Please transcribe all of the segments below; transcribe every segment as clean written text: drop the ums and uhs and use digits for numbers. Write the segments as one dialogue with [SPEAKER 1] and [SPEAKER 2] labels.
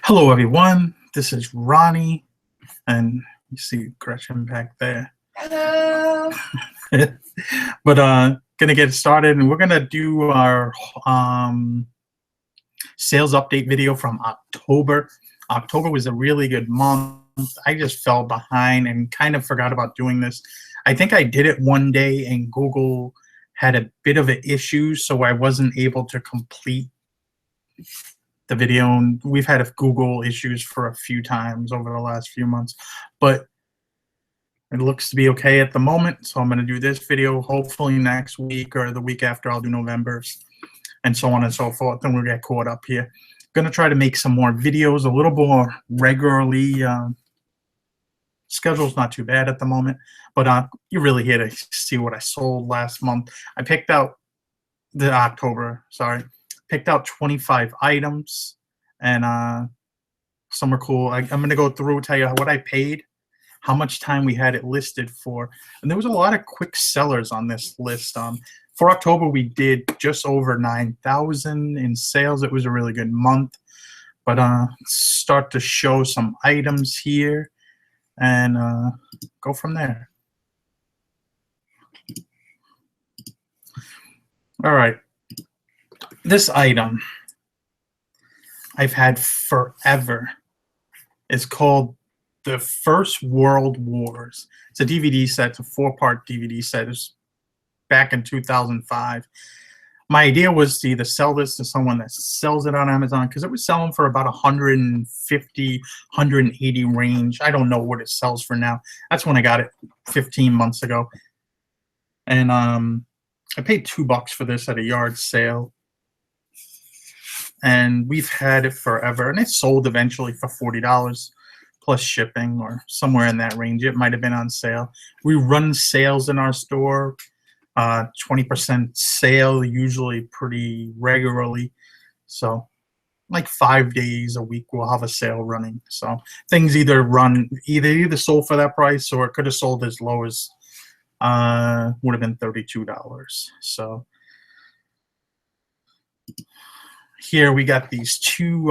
[SPEAKER 1] Hello, everyone. This is Ronnie, and you see Gretchen back there.
[SPEAKER 2] Hello.
[SPEAKER 1] But gonna get started, and we're gonna do our sales update video from October. October was a really good month. I just fell behind and kind of forgot about doing this. I think I did it one day, and Google had a bit of an issue, so I wasn't able to complete the video. And we've had Google issues for a few times over the last few months, but it looks to be okay at the moment. So I'm going to do this video. Hopefully next week or the week after I'll do November's, and so on and so forth. Then we'll get caught up here. Going to try to make some more videos a little more regularly. Schedule's not too bad at the moment, but you're really here to see what I sold last month. I picked out picked out 25 items, and some are cool. I'm going to go through, tell you what I paid, how much time we had it listed for, and there was a lot of quick sellers on this list. For October, we did just over 9,000 in sales. It was a really good month, but start to show some items here and go from there. All right. This item I've had forever. It's called The First World Wars. It's a DVD set. It's a 4-part DVD set. It's back in 2005. My idea was to either sell this to someone that sells it on Amazon, because it was selling for about 150, 180 range. I don't know what it sells for now. That's when I got it 15 months ago. And I paid $2 for this at a yard sale. And we've had it forever, and it sold eventually for $40 plus shipping, or somewhere in that range. It might have been on sale. We run sales in our store, 20% sale usually pretty regularly. So like 5 days a week we'll have a sale running. So things either sold for that price, or it could have sold as low as would have been $32. So here we got these two,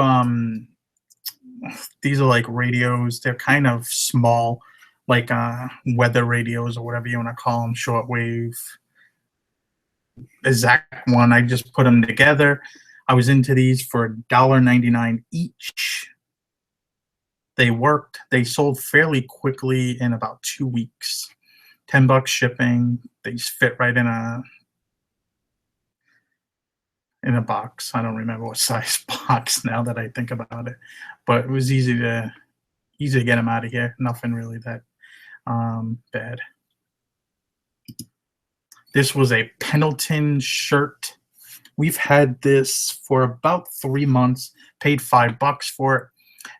[SPEAKER 1] these are like radios. They're kind of small, like weather radios or whatever you want to call them, shortwave. Exact one. I just put them together. I was into these for $1.99 each. They worked. They sold fairly quickly in about 2 weeks. $10 shipping. They fit right in a box. I don't remember what size box now that I think about it, but it was easy to get them out of here. Nothing really that bad. This was a Pendleton shirt. We've had this for about 3 months. Paid $5 for it.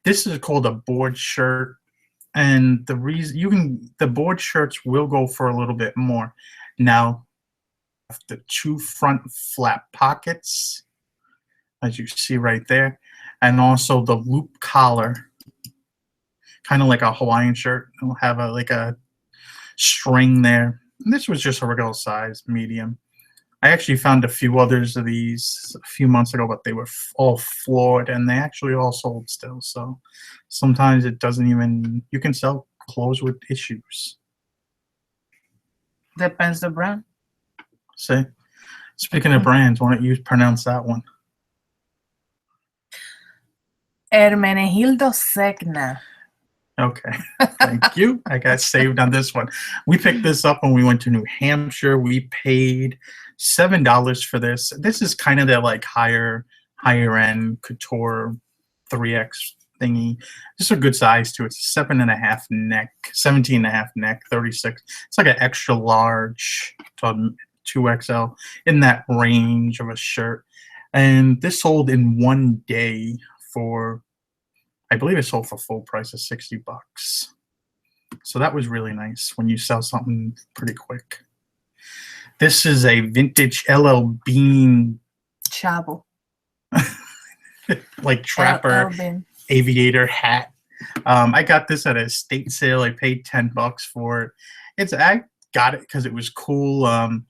[SPEAKER 1] This is called a board shirt, and the reason the board shirts will go for a little bit more. Now, the 2 front flap pockets, as you see right there, and also the loop collar, kind of like a Hawaiian shirt. It'll have like a string there. And this was just a regular size, medium. I actually found a few others of these a few months ago, but they were all floored, and they actually all sold still. So sometimes it doesn't even, you can sell clothes with issues.
[SPEAKER 2] Depends the brand.
[SPEAKER 1] See? Speaking of brands, why don't you pronounce that one?
[SPEAKER 2] Hermenegildo Segna.
[SPEAKER 1] Okay, thank you. I got saved on this one. We picked this up when we went to New Hampshire. We paid $7 for this. This is kind of their like higher end couture 3X thingy. This is a good size too. It's a 7.5 neck, 17.5 neck, 36. It's like an extra large to 2XL, in that range of a shirt. And this sold in 1 day for, I believe it sold for full price of $60. So that was really nice when you sell something pretty quick. This is a vintage LL Bean
[SPEAKER 2] Chavo.
[SPEAKER 1] like trapper aviator hat. I got this at a estate sale. I paid $10 for it. I got it because it was cool.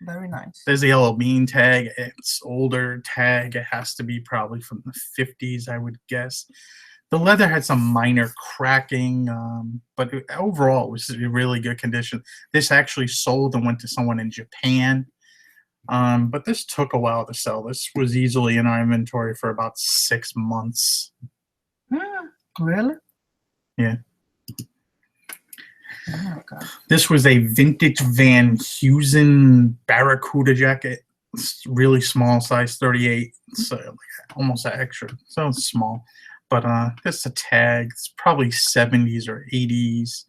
[SPEAKER 2] Very nice.
[SPEAKER 1] There's a yellow bean tag. It's older tag. It has to be probably from the 50s, I would guess. The leather had some minor cracking, but overall it was in really good condition. This actually sold and went to someone in Japan, but this took a while to sell. This was easily in our inventory for about 6 months.
[SPEAKER 2] Really?
[SPEAKER 1] Yeah.
[SPEAKER 2] Oh my God.
[SPEAKER 1] This was a vintage Van Heusen Barracuda jacket. It's really small size, 38. So almost an extra. So it's small. But that's a tag. It's probably 70s or 80s.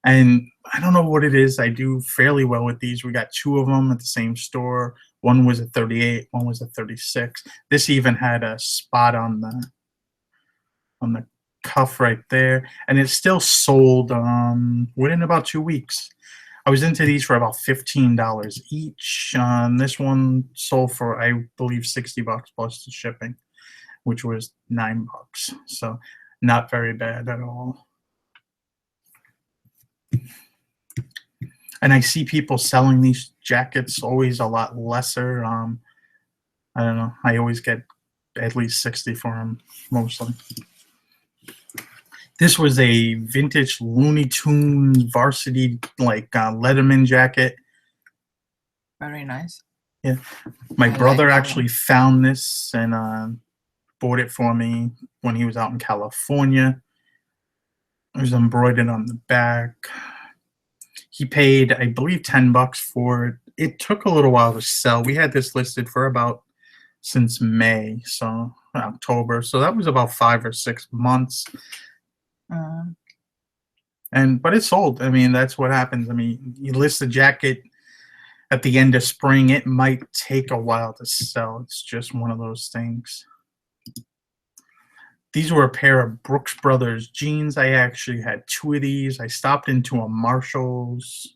[SPEAKER 1] And I don't know what it is. I do fairly well with these. We got 2 of them at the same store. One was a 38, one was a 36. This even had a spot on the cuff right there, and it still sold within about 2 weeks. I was into these for about $15 each. This one sold for, I believe, $60 plus the shipping, which was $9. So not very bad at all. And I see people selling these jackets always a lot lesser. I don't know. I always get at least 60 for them, mostly. This was a vintage Looney Tunes varsity, like Letterman jacket.
[SPEAKER 2] Very nice.
[SPEAKER 1] Yeah, my
[SPEAKER 2] I
[SPEAKER 1] brother
[SPEAKER 2] like that
[SPEAKER 1] actually found this and bought it for me when he was out in California. It was embroidered on the back. He paid, I believe, $10 for it. It took a little while to sell. We had this listed for about since May, so October. So that was about 5 or 6 months. But it sold. I mean, that's what happens. I mean, you list a jacket at the end of spring, it might take a while to sell. It's just one of those things. These were a pair of Brooks Brothers jeans. I actually had 2 of these. I stopped into a Marshall's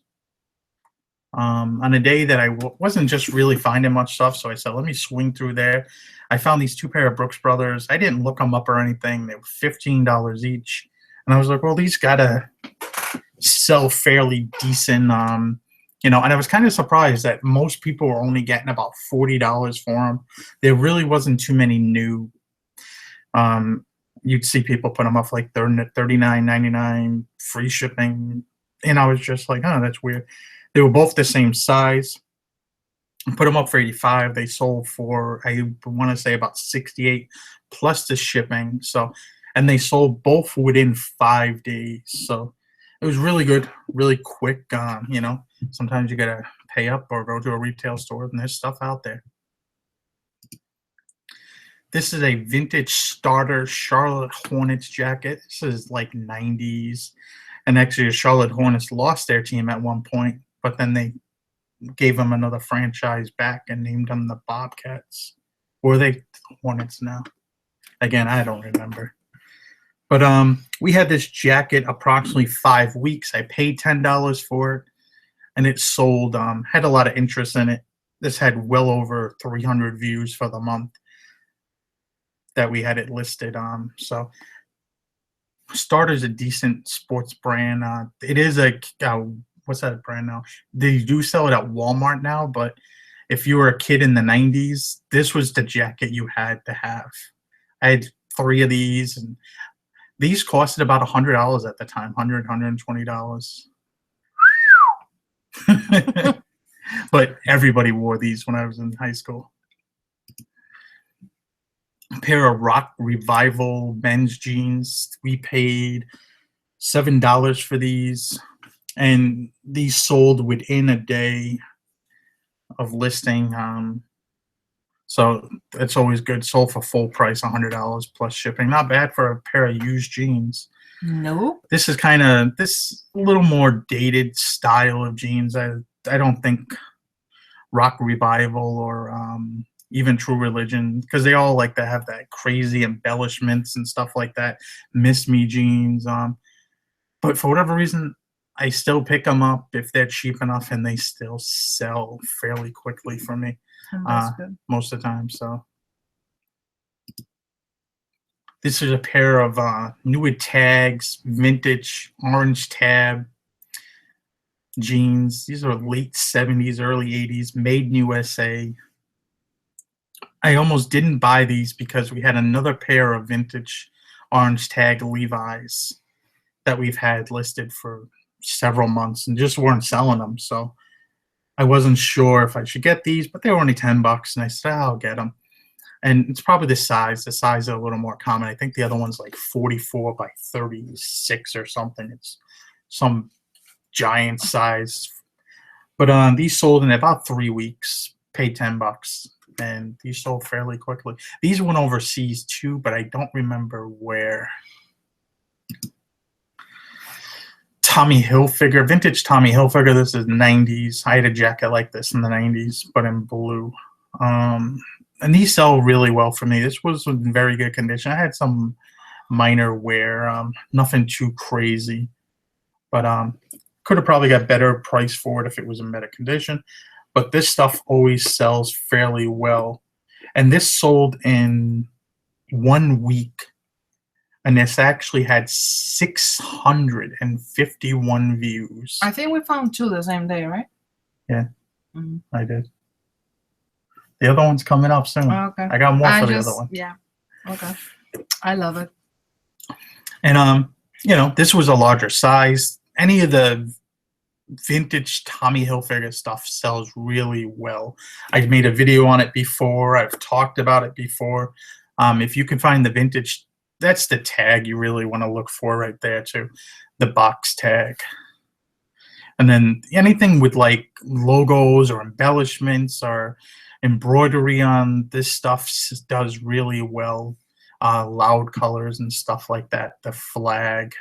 [SPEAKER 1] on a day that I wasn't just really finding much stuff, so I said, let me swing through there. I found these 2 pair of Brooks Brothers. I didn't look them up or anything. They were $15 each. And I was like, well, these gotta sell fairly decent. And I was kind of surprised that most people were only getting about $40 for them. There really wasn't too many new. You'd see people put them up like $39.99, free shipping. And I was just like, oh, that's weird. They were both the same size. Put them up for $85. They sold for, I want to say, about $68 plus the shipping. So, and they sold both within 5 days. So it was really good, really quick. Sometimes you gotta pay up or go to a retail store, and there's stuff out there. This is a vintage starter Charlotte Hornets jacket. This is like 90s. And actually, the Charlotte Hornets lost their team at one point, but then they gave them another franchise back and named them the Bobcats. Or are they the Hornets now? Again, I don't remember. But we had this jacket approximately 5 weeks. I paid $10 for it, and it sold. Had a lot of interest in it. This had well over 300 views for the month that we had it listed. So Starter's a decent sports brand. It is a what's that brand now? They do sell it at Walmart now, but if you were a kid in the 90s, this was the jacket you had to have. I had 3 of these, and these costed about $100 at the time, $120. But everybody wore these when I was in high school. A pair of Rock Revival men's jeans. We paid $7 for these, and these sold within a day of listing. So it's always good. Sold for full price, $100 plus shipping. Not bad for a pair of used jeans.
[SPEAKER 2] Nope.
[SPEAKER 1] This is kind of this little more dated style of jeans. I don't think Rock Revival or even True Religion, because they all like to have that crazy embellishments and stuff like that. Miss Me jeans. But for whatever reason, I still pick them up if they're cheap enough, and they still sell fairly quickly for me.
[SPEAKER 2] That's good.
[SPEAKER 1] Most of the time. So this is a pair of newer tags, vintage orange tab. jeans. These are late 70s, early 80s, made in USA. I almost didn't buy these because we had another pair of vintage orange tag Levi's that we've had listed for several months and just weren't selling them. So I wasn't sure if I should get these, but they were only $10, and I said, I'll get them. And it's probably the size. The size is a little more common. I think the other one's like 44 by 36 or something. It's some giant size. But these sold in about 3 weeks. Paid $10, and these sold fairly quickly. These went overseas too, but I don't remember where. Tommy Hilfiger, vintage Tommy Hilfiger. This is 90s. I had a jacket like this in the 90s, but in blue. And these sell really well for me. This was in very good condition. I had some minor wear, nothing too crazy, but could have probably got better price for it if it was in better condition. But this stuff always sells fairly well. And this sold in 1 week. And this actually had 651 views.
[SPEAKER 2] I think we found 2 the same day, right?
[SPEAKER 1] Yeah, I did. The other one's coming up soon.
[SPEAKER 2] Oh, okay.
[SPEAKER 1] I got more for the other one.
[SPEAKER 2] Yeah. Okay. I love it.
[SPEAKER 1] And this was a larger size. Any of the vintage Tommy Hilfiger stuff sells really well. I've made a video on it before. I've talked about it before. If you can find the vintage, that's the tag you really want to look for right there too, the box tag. And then anything with like logos or embellishments or embroidery on this stuff does really well. Loud colors and stuff like that. The flag,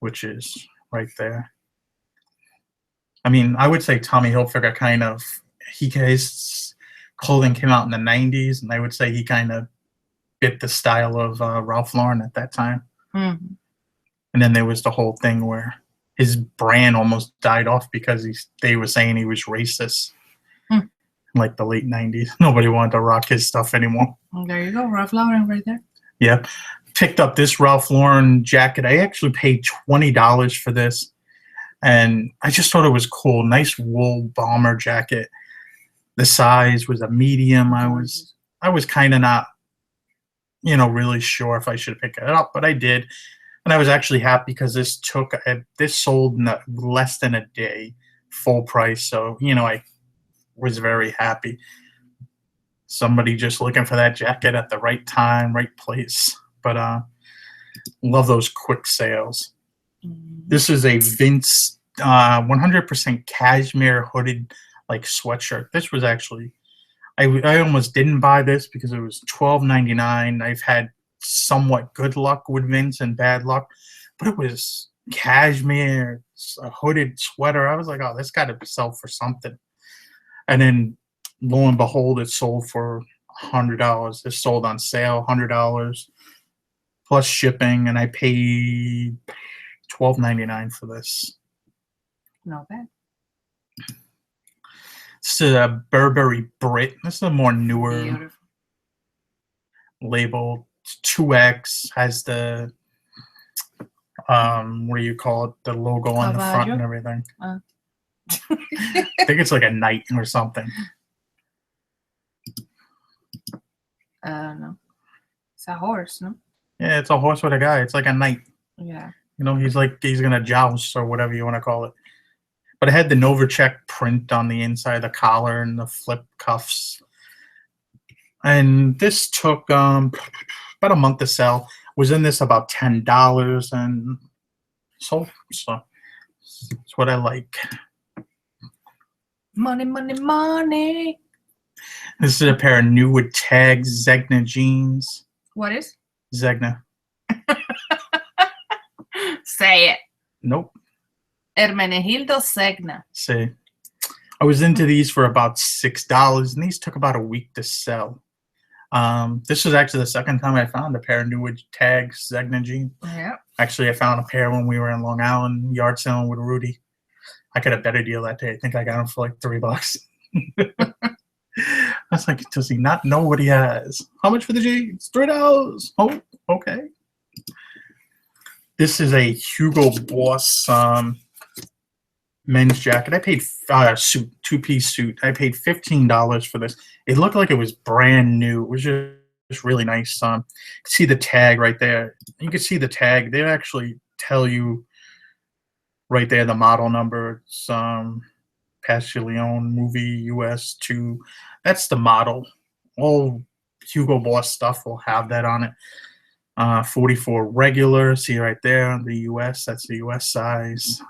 [SPEAKER 1] which is right there. I mean, I would say Tommy Hilfiger his clothing came out in the 90s, and I would say he kind of bit the style of Ralph Lauren at that time.
[SPEAKER 2] Mm-hmm.
[SPEAKER 1] And then there was the whole thing where his brand almost died off because they were saying he was racist. In like the late 90s. Nobody wanted to rock his stuff anymore.
[SPEAKER 2] Well, there you go, Ralph Lauren right there.
[SPEAKER 1] Yeah. Picked up this Ralph Lauren jacket. I actually paid $20 for this. And I just thought it was cool. Nice wool bomber jacket. The size was a medium. I was kind of not, really sure if I should pick it up, but I did. And I was actually happy because this sold in less than a day, full price. So, I was very happy. Somebody just looking for that jacket at the right time, right place. But love those quick sales. This is a Vince 100% cashmere hooded like sweatshirt. This was actually, I almost didn't buy this because it was $12.99. I've had somewhat good luck with Vince and bad luck, but it was cashmere, a hooded sweater. I was like, oh, this got to sell for something. And then lo and behold, it sold for $100. It sold on sale, $100 plus shipping, and I paid $12.99 for this.
[SPEAKER 2] Not bad.
[SPEAKER 1] This is a Burberry Brit. This is a more newer
[SPEAKER 2] Beautiful.
[SPEAKER 1] label. It's 2X, has the what do you call it? The logo on the front and everything. I think it's like a knight or something.
[SPEAKER 2] No. It's a horse, no?
[SPEAKER 1] Yeah, it's a horse with a guy. It's like a knight.
[SPEAKER 2] Yeah.
[SPEAKER 1] He's gonna joust or whatever you want to call it. But it had the Novacek print on the inside of the collar and the flip cuffs. And this took about a month to sell. Was in this about $10 and sold. So that's what I like.
[SPEAKER 2] Money, money, money.
[SPEAKER 1] This is a pair of new with tags, Zegna jeans.
[SPEAKER 2] What is?
[SPEAKER 1] Zegna.
[SPEAKER 2] Say it.
[SPEAKER 1] Nope.
[SPEAKER 2] Hermenegildo Zegna.
[SPEAKER 1] See. I was into these for about $6, and these took about a week to sell. This was actually the second time I found a pair of new with tags, Zegna jeans.
[SPEAKER 2] Yeah. Actually,
[SPEAKER 1] I found a pair when we were in Long Island yard selling with Rudy. I got a better deal that day. I think I got them for like $3. I was like, does he not know what he has? How much for the jeans? $3. Oh, okay. This is a Hugo Boss men's jacket. I paid suit, 2-piece suit. I paid $15 for this. It looked like it was brand new. It was just really nice. See the tag right there. You can see the tag. They actually tell you right there the model number. It's Leon movie US 2. That's the model. All Hugo Boss stuff will have that on it. 44 regular. See right there, the US. That's the US size.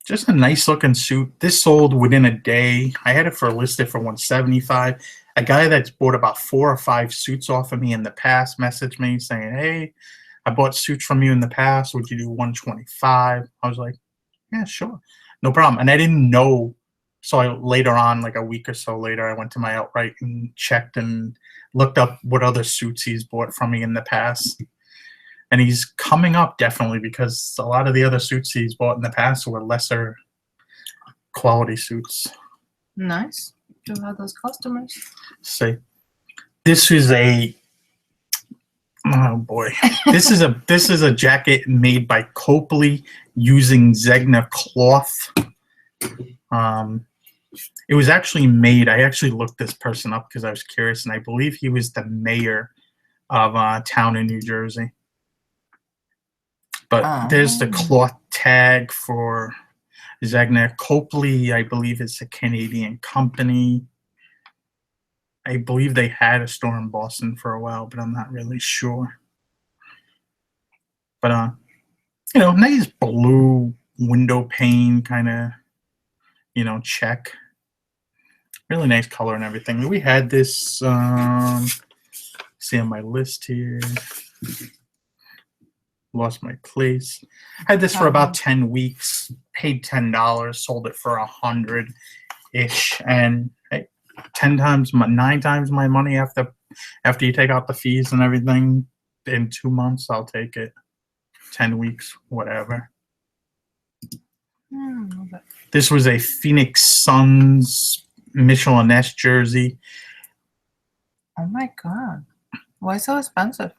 [SPEAKER 1] Just a nice looking suit. This sold within a day. I had it listed for $175. A guy that's bought about 4 or 5 suits off of me in the past messaged me saying, "Hey, I bought suits from you in the past. Would you do 125?" I was like, "Yeah, sure, no problem." And I didn't know. So later on, like a week or so later, I went to my Outright and checked and looked up what other suits he's bought from me in the past. And he's coming up definitely because a lot of the other suits he's bought in the past were lesser quality suits.
[SPEAKER 2] Nice to have those customers.
[SPEAKER 1] See, this is a oh boy, this is a jacket made by Copley using Zegna cloth. It was actually made. I actually looked this person up because I was curious, and I believe he was the mayor of a town in New Jersey. But there's the cloth tag for Zegna. Copley, I believe, is a Canadian company. I believe they had a store in Boston for a while, but I'm not really sure. But nice blue window pane kind of, check. Really nice color and everything. We had this. See on my list here. Lost my place. Had this for about 10 weeks. Paid $10. Sold it for $100-ish, and hey, 9 times my money after you take out the fees and everything. In 2 months, I'll take it. 10 weeks, whatever. This was a Phoenix Suns Michelin S jersey.
[SPEAKER 2] Oh my god! Why so expensive?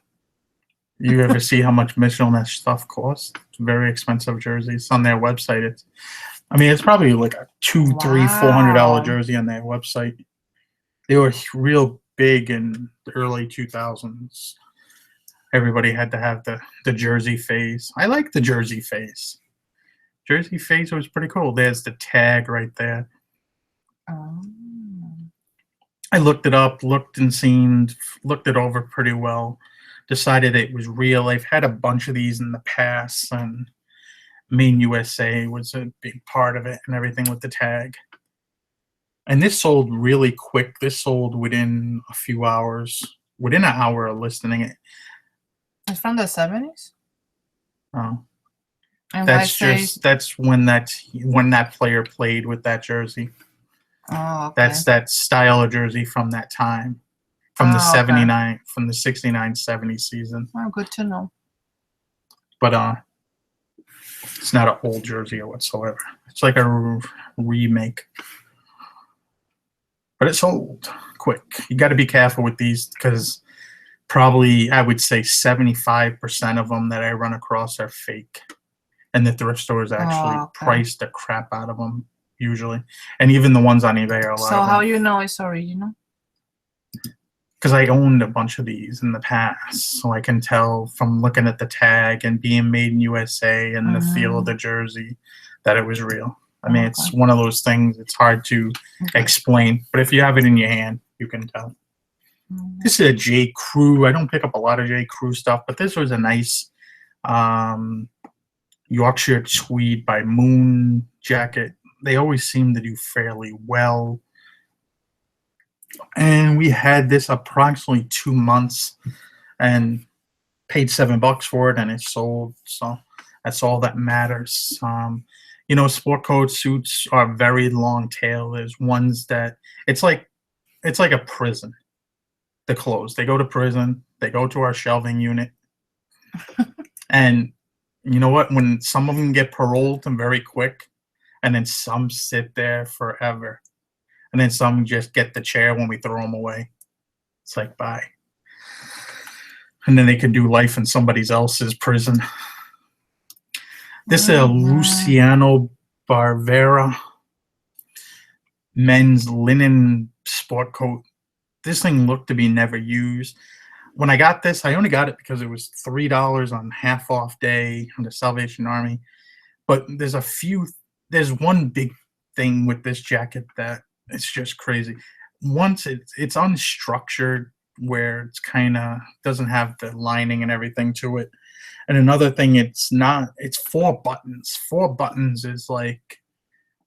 [SPEAKER 1] You ever see how much Michelin stuff costs? It's a very expensive jersey. It's on their website. It's probably like a $200, $300, $400 jersey on their website. They were real big in the early 2000s. Everybody had to have the jersey face. I like the jersey face. Jersey face was pretty cool. There's the tag right there. I looked it up, looked it over pretty well. Decided it was real. I've had a bunch of these in the past, and Maine USA was a big part of it and everything with the tag. And this sold really quick. This sold within a few hours, within an hour of listing it.
[SPEAKER 2] It's from the 70s?
[SPEAKER 1] Oh.
[SPEAKER 2] And
[SPEAKER 1] that's when that player played with that jersey.
[SPEAKER 2] Oh, okay.
[SPEAKER 1] That's that style of jersey from that time. From the 79, from the 69-70 season.
[SPEAKER 2] Oh, good to know.
[SPEAKER 1] But it's not an old jersey whatsoever. It's like a remake. But it sold quick. You got to be careful with these because probably I would say 75% of them that I run across are fake. And the thrift stores actually price the crap out of them usually. And even the ones on eBay are a lot.
[SPEAKER 2] So how you know it's original?
[SPEAKER 1] Because I owned a bunch of these in the past, so I can tell from looking at the tag and being made in USA and the feel of the jersey that it was real. It's one of those things. It's hard to explain, but if you have it in your hand, you can tell. This is a J. Crew. I don't pick up a lot of J. Crew stuff, but this was a nice Yorkshire Tweed by Moon jacket. They always seem to do fairly well. And we had this approximately 2 months and paid $7 for it, and it sold. So that's all that matters. Sport coat suits are very long tail. There's ones that it's like a prison. The clothes, they go to prison. They go to our shelving unit. And you know what? When some of them get paroled and very quick, and then some sit there forever. And then some just get the chair when we throw them away. It's like, bye. And then they can do life in somebody else's prison. This is a Luciano Barbera men's linen sport coat. This thing looked to be never used. When I got this, I only got it because it was $3 on half off day on the Salvation Army. But there's one big thing with this jacket that it's just crazy. Once it's unstructured, where it's kind of doesn't have the lining and everything to it. And another thing, it's 4 buttons. 4 buttons is like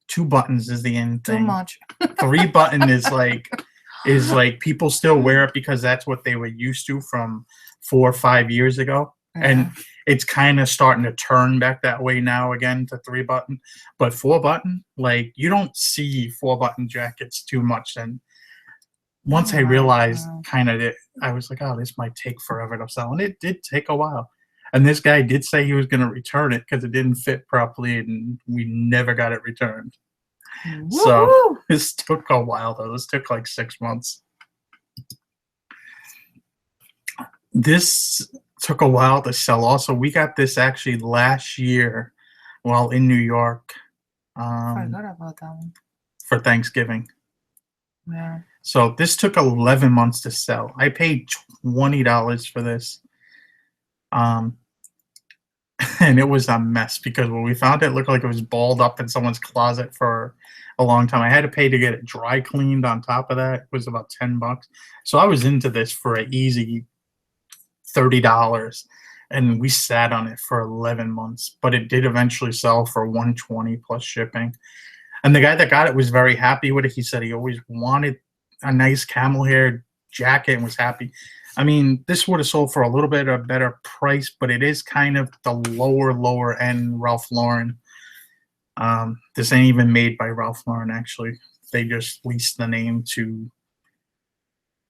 [SPEAKER 1] 2 buttons is the end
[SPEAKER 2] Too
[SPEAKER 1] thing.
[SPEAKER 2] much.
[SPEAKER 1] 3 button is like people still wear it because that's what they were used to from 4 or 5 years ago.
[SPEAKER 2] Yeah.
[SPEAKER 1] And it's kind of starting to turn back that way now again to 3 button. But 4 button, like you don't see 4 button jackets too much. And once I realized kind of it, I was like, oh, this might take forever to sell. And it did take a while. And this guy did say he was going to return it because it didn't fit properly, and we never got it returned.
[SPEAKER 2] Woo-hoo!
[SPEAKER 1] So this took a while, though. This took like 6 months. This took a while to sell. Also, we got this actually last year while in New York
[SPEAKER 2] Forgot about that one.
[SPEAKER 1] for Thanksgiving.
[SPEAKER 2] Yeah.
[SPEAKER 1] So this took 11 months to sell. I paid $20 for this. And it was a mess because when we found it, it looked like it was balled up in someone's closet for a long time. I had to pay to get it dry cleaned on top of that. It was about $10. So I was into this for an easy $30. And we sat on it for 11 months. But it did eventually sell for $120 plus shipping. And the guy that got it was very happy with it. He said he always wanted a nice camel hair jacket and was happy. I mean, this would have sold for a little bit of a better price, but it is kind of the lower end Ralph Lauren. This ain't even made by Ralph Lauren, actually. They just leased the name to,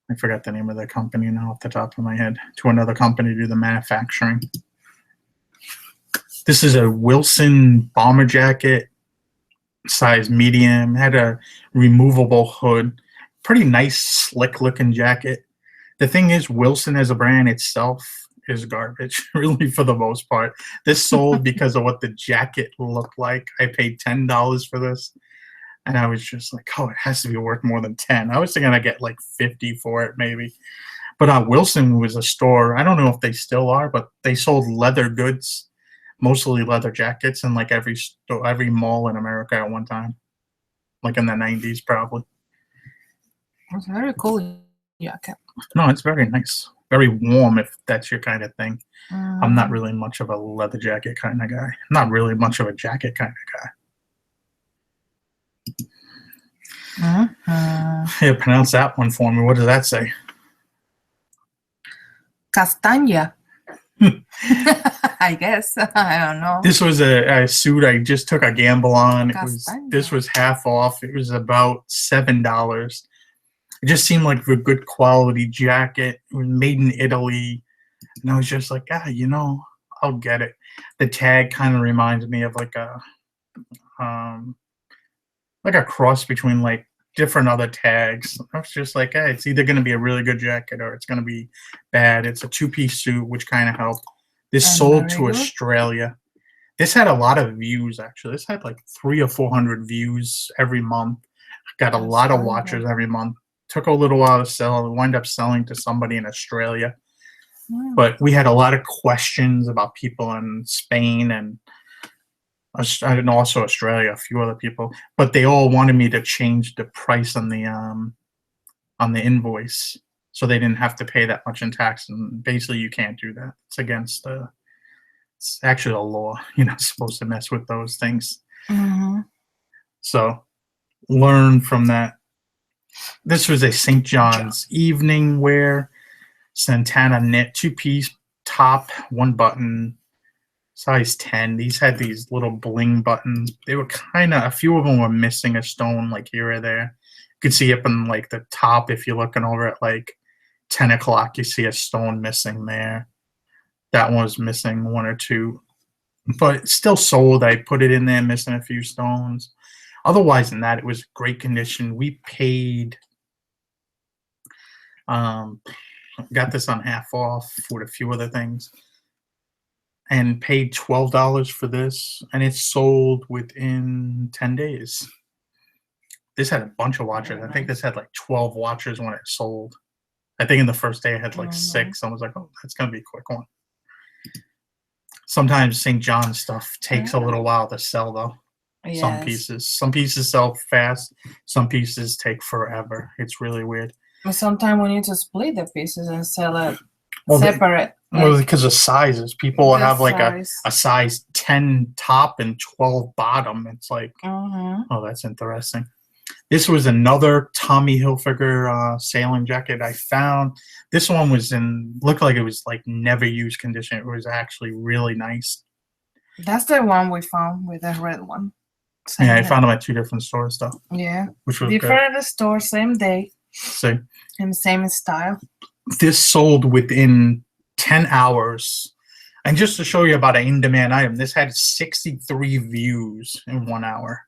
[SPEAKER 1] I forgot the name of the company now off the top of my head, to another company to do the manufacturing. This is a Wilson bomber jacket, size medium, had a removable hood. Pretty nice, slick-looking jacket. The thing is, Wilson as a brand itself is garbage, really, for the most part. This sold because of what the jacket looked like. I paid $10 for this, and I was just like, oh, it has to be worth more than 10. I was thinking I'd get like 50 for it, maybe. But Wilson was a store. I don't know if they still are, but they sold leather goods, mostly leather jackets, in like every mall in America at one time, like in the 90s, probably.
[SPEAKER 2] It's a very cool jacket.
[SPEAKER 1] No, it's very nice. Very warm, if that's your kind of thing. I'm not really much of a leather jacket kind of guy. Not really much of a jacket kind of guy. Yeah, pronounce that one for me. What does that say?
[SPEAKER 2] Castaña. I guess. I don't know.
[SPEAKER 1] This was a suit I just took a gamble on. This was half off. It was about $7. It just seemed like a good quality jacket. It was made in Italy. And I was just like, I'll get it. The tag kind of reminds me of like a cross between like different other tags. I was just like, hey, it's either going to be a really good jacket or it's going to be bad. It's a 2-piece suit, which kind of helped. This sold to Australia. This had a lot of views, actually. This had like 300 or 400 views every month. Got a lot of watchers every month. Took a little while to sell. It wound up selling to somebody in Australia. But we had a lot of questions about people in Spain and also Australia, a few other people. But they all wanted me to change the price on the invoice, so they didn't have to pay that much in tax. And basically, you can't do that. It's against it's actually a law. You're not supposed to mess with those things. So learn from that. This was a St. John's evening wear Santana knit 2-piece top, 1 button, size 10. These had these little bling buttons. They were a few of them were missing a stone like here or there. You could see up in like the top if you're looking over at like 10 o'clock, you see a stone missing there. That one was missing 1 or 2. But still sold. I put it in there, missing a few stones. Otherwise than that, it was great condition. We paid, got this on half off with a few other things. and paid $12 for this, and it sold within 10 days. This had a bunch of watchers.
[SPEAKER 2] Very
[SPEAKER 1] I think
[SPEAKER 2] nice.
[SPEAKER 1] this had like 12 watchers when it sold. I think in the first day I had like 6. I was like, oh, that's gonna be a quick one. Sometimes St. John stuff takes a little while to sell though.
[SPEAKER 2] Yes.
[SPEAKER 1] Some pieces sell fast, some pieces take forever. It's really weird.
[SPEAKER 2] But sometimes we need to split the pieces and sell it
[SPEAKER 1] Well,
[SPEAKER 2] separate.
[SPEAKER 1] Well,
[SPEAKER 2] like
[SPEAKER 1] because of sizes, people
[SPEAKER 2] the
[SPEAKER 1] have like
[SPEAKER 2] size.
[SPEAKER 1] a size 10 top and 12 bottom. It's like,
[SPEAKER 2] Mhm.
[SPEAKER 1] oh, that's interesting. This was another Tommy Hilfiger sailing jacket I found. This one looked like it was like never used condition. It was actually really nice.
[SPEAKER 2] That's the one we found with the red one.
[SPEAKER 1] Yeah, I
[SPEAKER 2] Same
[SPEAKER 1] found them at 2 different stores though,
[SPEAKER 2] Yeah.
[SPEAKER 1] which was good.
[SPEAKER 2] Different store, same day,
[SPEAKER 1] So
[SPEAKER 2] and same style.
[SPEAKER 1] this sold within 10 hours. And just to show you about an in-demand item, this had 63 views in 1 hour.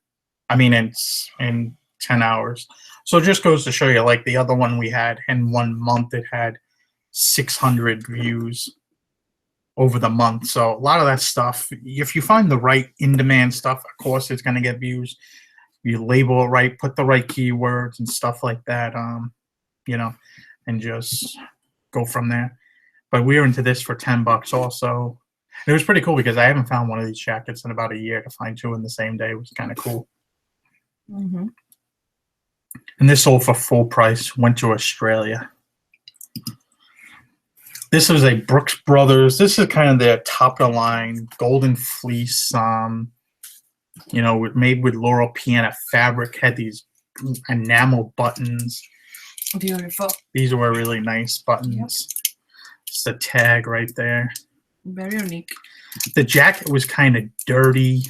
[SPEAKER 1] I mean, it's in 10 hours. So it just goes to show you, like the other one we had in 1 month, it had 600 views over the month. So a lot of that stuff, if you find the right in-demand stuff, of course it's going to get views. You label it right, put the right keywords and stuff like that, you know, and just go from there. But we were into this for $10 also. It was pretty cool because I haven't found one of these jackets in about a year. To find 2 in the same day was kind of cool.
[SPEAKER 2] Mm-hmm.
[SPEAKER 1] And this sold for full price, went to Australia. This was a Brooks Brothers. This is kind of their top of the line golden fleece, you know, made with Laurel Piana fabric, had these enamel buttons.
[SPEAKER 2] Beautiful.
[SPEAKER 1] These were really nice buttons. Yep. It's the tag right there.
[SPEAKER 2] Very unique.
[SPEAKER 1] The jacket was kind of dirty.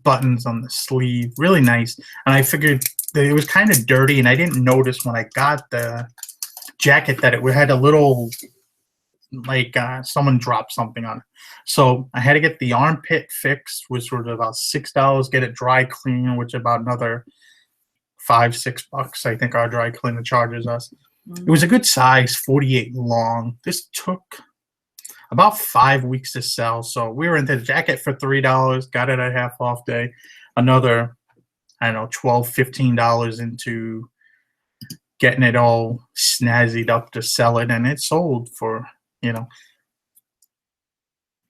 [SPEAKER 1] Buttons on the sleeve, really nice. And I figured that it was kind of dirty, and I didn't notice when I got the jacket that it had a little, like someone dropped something on it. So I had to get the armpit fixed, which was about $6. Get it dry clean, which is about another $5-6. I think our dry cleaner charges us. It was a good size, 48 long. This took about 5 weeks to sell. So we were into the jacket for $3, got it at half off day. Another, I don't know, $12-15 into getting it all snazzied up to sell it, and it sold for, you know,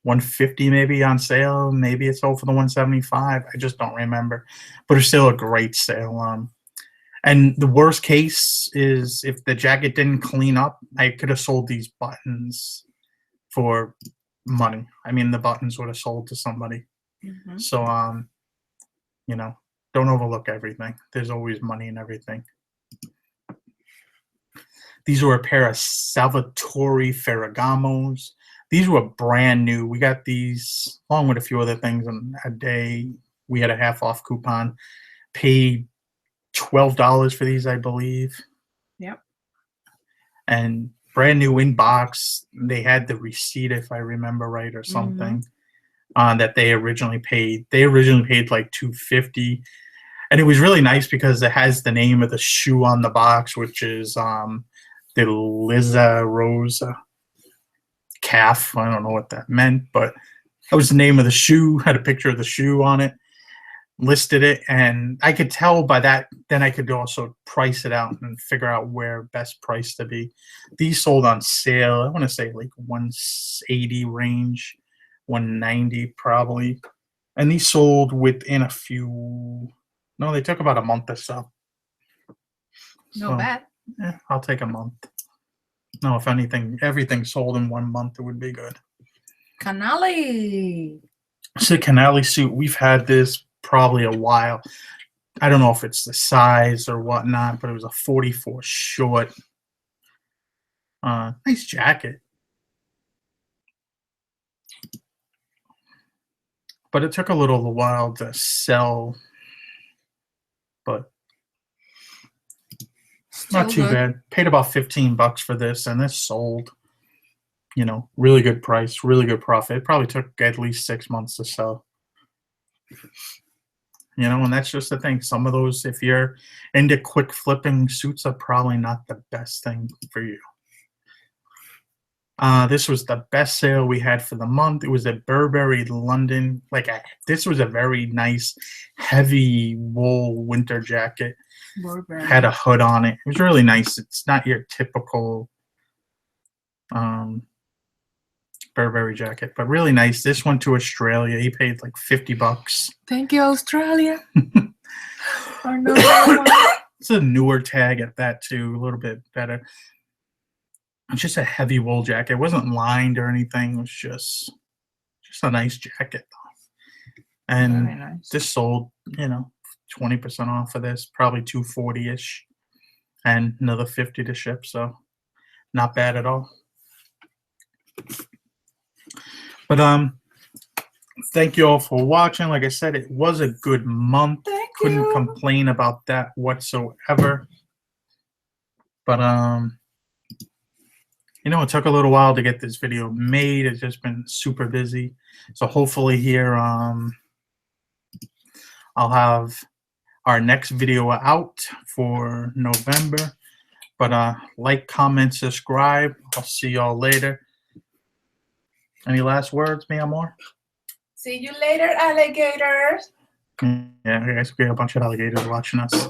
[SPEAKER 1] $150 maybe on sale. Maybe it sold for the $175. I just don't remember, but it's still a great sale. And the worst case is if the jacket didn't clean up, I could have sold these buttons for money. I mean, the buttons would have sold to somebody.
[SPEAKER 2] Mm-hmm.
[SPEAKER 1] So, you know, don't overlook everything. There's always money in everything. These were a pair of Salvatore Ferragamos. These were brand new. We got these along with a few other things in a day. We had a half off coupon. Paid $12 for these, I believe.
[SPEAKER 2] Yep.
[SPEAKER 1] And brand new in box. They had the receipt, if I remember right, or something, that they originally paid. They originally paid like $250, and it was really nice because it has the name of the shoe on the box, which is the Liza Rosa calf. I don't know what that meant, but that was the name of the shoe. Had a picture of the shoe on it. Listed it, and I could tell by that. Then I could also price it out and figure out where best price to be. These sold on sale. I want to say like 180 range, 190 probably, and these sold within a few. No, they took about a month or so.
[SPEAKER 2] Not bad.
[SPEAKER 1] Yeah, I'll take a month. No, if anything, everything sold in 1 month, it would be good.
[SPEAKER 2] Canali.
[SPEAKER 1] It's a Canali suit. We've had this probably a while. I don't know if it's the size or whatnot, but it was a 44 short. Nice jacket. But it took a little while to sell. But
[SPEAKER 2] Still
[SPEAKER 1] not too
[SPEAKER 2] good.
[SPEAKER 1] bad. Paid about $15 for this, and this sold. You know, really good price, really good profit. It probably took at least 6 months to sell. You know, and that's just the thing. Some of those, if you're into quick flipping suits, are probably not the best thing for you. This was the best sale we had for the month. It was at Burberry, London. This was a very nice, heavy wool winter jacket.
[SPEAKER 2] Burberry.
[SPEAKER 1] Had a hood on it. It was really nice. It's not your typical Burberry jacket, but really nice. This went to Australia. He paid like $50.
[SPEAKER 2] Thank you, Australia. Our number one.
[SPEAKER 1] It's a newer tag at that too, a little bit better. It's just a heavy wool jacket. It wasn't lined or anything. It was just a nice jacket. And
[SPEAKER 2] Very nice.
[SPEAKER 1] this sold, 20% off of this, probably $240-ish, and another $50 to ship. So not bad at all. But thank you all for watching. Like I said, it was a good month. Couldn't complain about that whatsoever. But it took a little while to get this video made. It's just been super busy. So hopefully here I'll have our next video out for November. But like, comment, subscribe. I'll see y'all later. Any last words, mi amor?
[SPEAKER 2] See you later, alligators.
[SPEAKER 1] Yeah, I guess we got a bunch of alligators watching us.